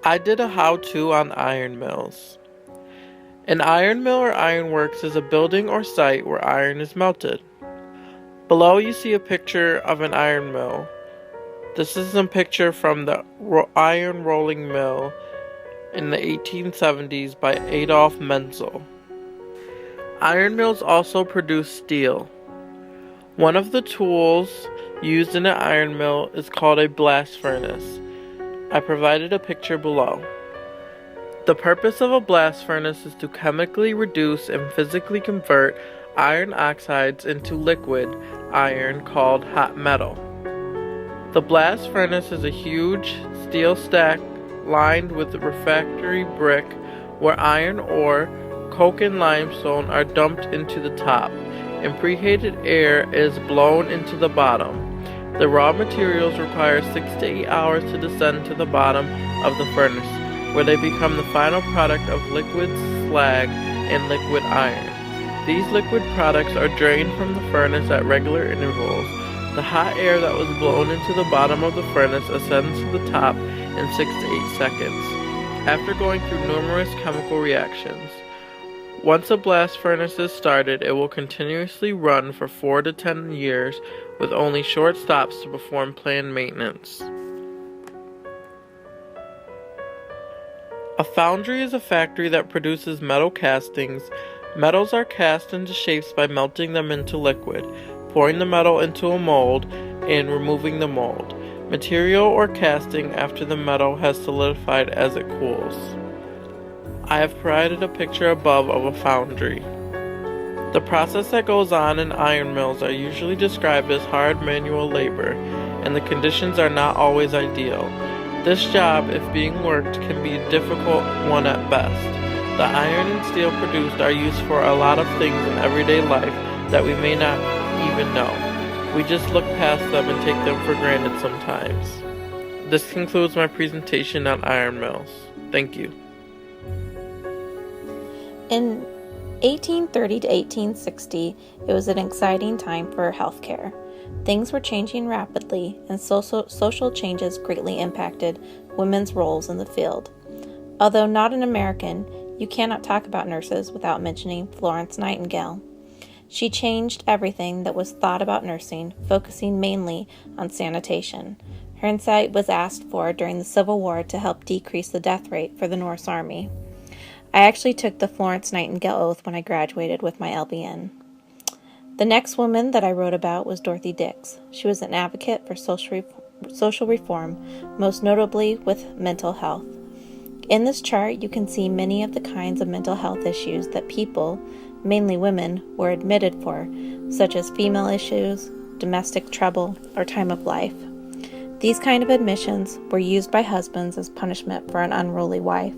I did a how-to on iron mills. An iron mill or ironworks is a building or site where iron is melted. Below you see a picture of an iron mill. This is a picture from the iron rolling mill in the 1870s by Adolf Menzel. Iron mills also produce steel. One of the tools used in an iron mill is called a blast furnace. I provided a picture below. The purpose of a blast furnace is to chemically reduce and physically convert iron oxides into liquid iron called hot metal. The blast furnace is a huge steel stack lined with refractory brick where iron ore, coke and limestone are dumped into the top, and preheated air is blown into the bottom. The raw materials require 6 to 8 hours to descend to the bottom of the furnace, where they become the final product of liquid slag and liquid iron. These liquid products are drained from the furnace at regular intervals. The hot air that was blown into the bottom of the furnace ascends to the top in 6 to 8 seconds, after going through numerous chemical reactions. Once a blast furnace is started, it will continuously run for 4 to 10 years with only short stops to perform planned maintenance. A foundry is a factory that produces metal castings. Metals are cast into shapes by melting them into liquid, pouring the metal into a mold, and removing the mold, material or casting after the metal has solidified as it cools. I have provided a picture above of a foundry. The process that goes on in iron mills are usually described as hard manual labor, and the conditions are not always ideal. This job, if being worked, can be a difficult one at best. The iron and steel produced are used for a lot of things in everyday life that we may not even know. We just look past them and take them for granted sometimes. This concludes my presentation on iron mills. Thank you. In 1830 to 1860, it was an exciting time for healthcare. Things were changing rapidly, and social changes greatly impacted women's roles in the field. Although not an American, you cannot talk about nurses without mentioning Florence Nightingale. She changed everything that was thought about nursing, focusing mainly on sanitation. Her insight was asked for during the Civil War to help decrease the death rate for the Norse Army. I actually took the Florence Nightingale oath when I graduated with my LBN. The next woman that I wrote about was Dorothy Dix. She was an advocate for social reform, most notably with mental health. In this chart, you can see many of the kinds of mental health issues that people, mainly women, were admitted for, such as female issues, domestic trouble, or time of life. These kind of admissions were used by husbands as punishment for an unruly wife.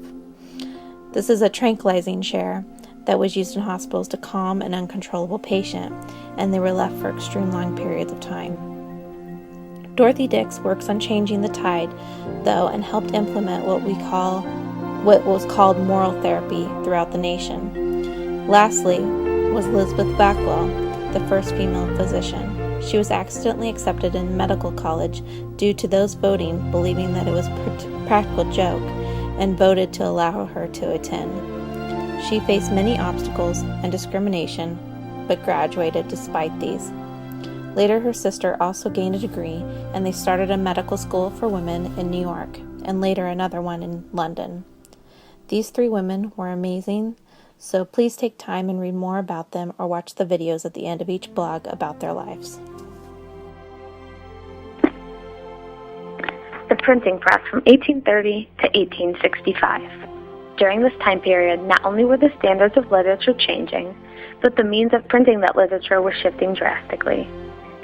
This is a tranquilizing chair that was used in hospitals to calm an uncontrollable patient, and they were left for extreme long periods of time. Dorothy Dix works on changing the tide, though, and helped implement what was called moral therapy throughout the nation. Lastly was Elizabeth Blackwell, the first female physician. She was accidentally accepted in medical college due to those voting believing that it was a practical joke, and voted to allow her to attend. She faced many obstacles and discrimination, but graduated despite these. Later, her sister also gained a degree, and they started a medical school for women in New York, and later another one in London. These 3 women were amazing, so please take time and read more about them or watch the videos at the end of each blog about their lives. The printing press from 1830 to 1865. During this time period, not only were the standards of literature changing, but the means of printing that literature was shifting drastically.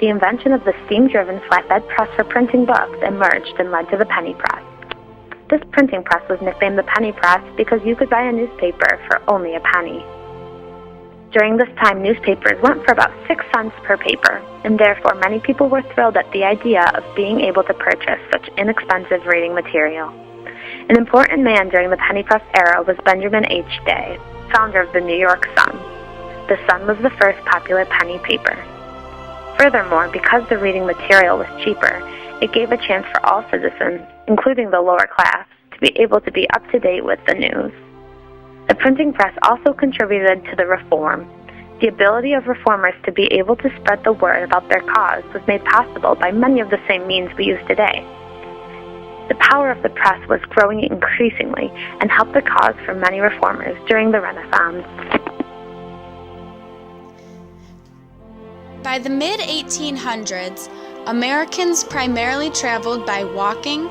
The invention of the steam-driven flatbed press for printing books emerged and led to the penny press. This printing press was nicknamed the penny press because you could buy a newspaper for only a penny. During this time, newspapers went for about 6 cents per paper, and therefore many people were thrilled at the idea of being able to purchase such inexpensive reading material. An important man during the penny press era was Benjamin H. Day, founder of the New York Sun. The Sun was the first popular penny paper. Furthermore, because the reading material was cheaper, it gave a chance for all citizens, including the lower class, to be able to be up to date with the news. The printing press also contributed to the reform. The ability of reformers to be able to spread the word about their cause was made possible by many of the same means we use today. The power of the press was growing increasingly and helped the cause for many reformers during the Renaissance. By the mid-1800s, Americans primarily traveled by walking,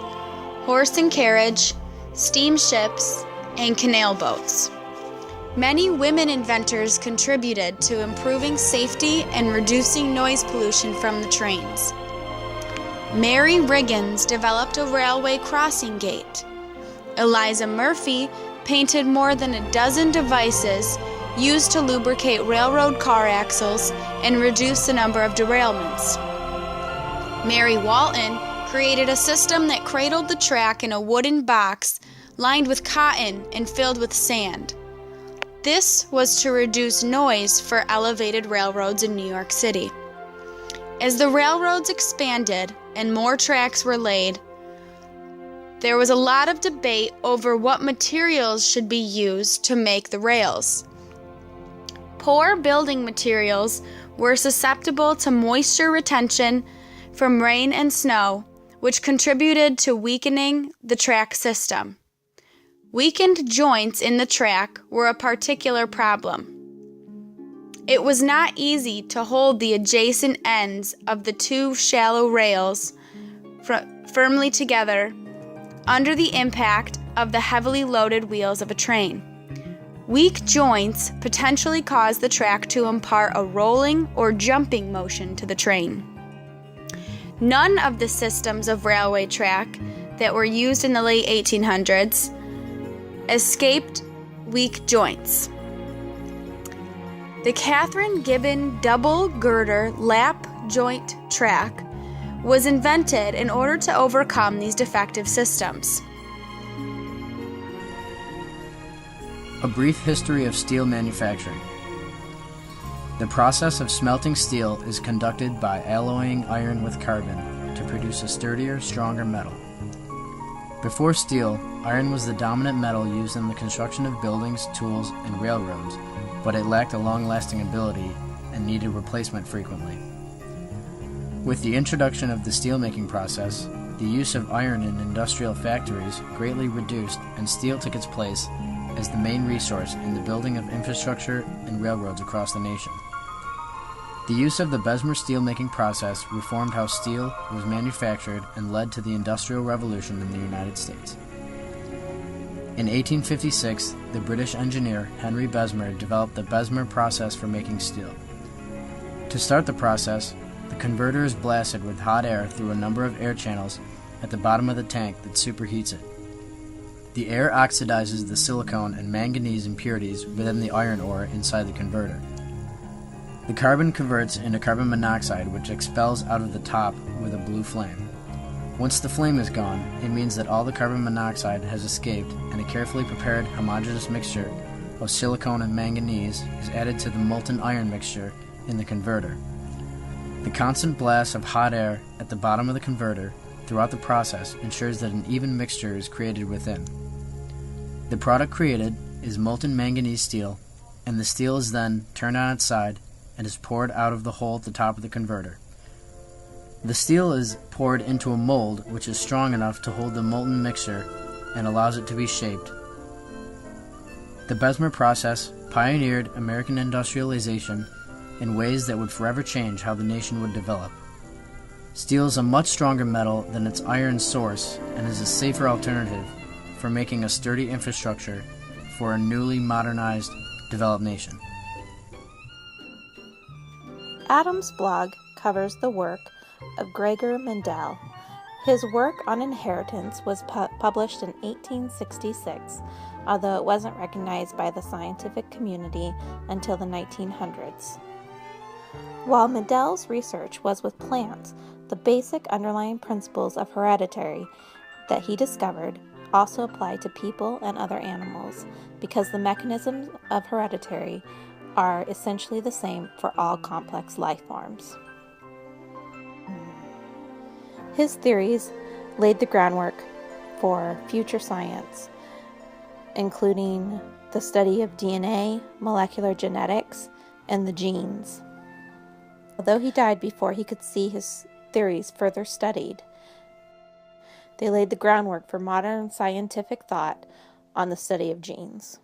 horse and carriage, steamships, and canal boats. Many women inventors contributed to improving safety and reducing noise pollution from the trains. Mary Riggins developed a railway crossing gate. Eliza Murphy painted more than a dozen devices used to lubricate railroad car axles and reduce the number of derailments. Mary Walton created a system that cradled the track in a wooden box lined with cotton and filled with sand. This was to reduce noise for elevated railroads in New York City. As the railroads expanded and more tracks were laid, there was a lot of debate over what materials should be used to make the rails. Poor building materials were susceptible to moisture retention from rain and snow, which contributed to weakening the track system. Weakened joints in the track were a particular problem. It was not easy to hold the adjacent ends of the two shallow rails firmly together under the impact of the heavily loaded wheels of a train. Weak joints potentially caused the track to impart a rolling or jumping motion to the train. None of the systems of railway track that were used in the late 1800s escaped weak joints. The Katharine Gibbon double girder lap joint track was invented in order to overcome these defective systems. A brief history of steel manufacturing. The process of smelting steel is conducted by alloying iron with carbon to produce a sturdier, stronger metal. Before steel, iron was the dominant metal used in the construction of buildings, tools, and railroads, but it lacked a long-lasting ability and needed replacement frequently. With the introduction of the steelmaking process, the use of iron in industrial factories greatly reduced, and steel took its place as the main resource in the building of infrastructure and railroads across the nation. The use of the Bessemer steelmaking process reformed how steel was manufactured and led to the Industrial Revolution in the United States. In 1856, the British engineer Henry Bessemer developed the Bessemer process for making steel. To start the process, the converter is blasted with hot air through a number of air channels at the bottom of the tank that superheats it. The air oxidizes the silicon and manganese impurities within the iron ore inside the converter. The carbon converts into carbon monoxide, which expels out of the top with a blue flame. Once the flame is gone, it means that all the carbon monoxide has escaped, and a carefully prepared homogeneous mixture of silicon and manganese is added to the molten iron mixture in the converter. The constant blast of hot air at the bottom of the converter throughout the process ensures that an even mixture is created within. The product created is molten manganese steel, and the steel is then turned on its side and is poured out of the hole at the top of the converter. The steel is poured into a mold which is strong enough to hold the molten mixture and allows it to be shaped. The Bessemer process pioneered American industrialization in ways that would forever change how the nation would develop. Steel is a much stronger metal than its iron source and is a safer alternative for making a sturdy infrastructure for a newly modernized, developed nation. Adam's blog covers the work of Gregor Mendel. His work on inheritance was published in 1866, although it wasn't recognized by the scientific community until the 1900s. While Mendel's research was with plants, the basic underlying principles of heredity that he discovered also apply to people and other animals, because the mechanisms of heredity are essentially the same for all complex life forms. His theories laid the groundwork for future science, including the study of DNA, molecular genetics, and the genes. Although he died before he could see his theories further studied, they laid the groundwork for modern scientific thought on the study of genes.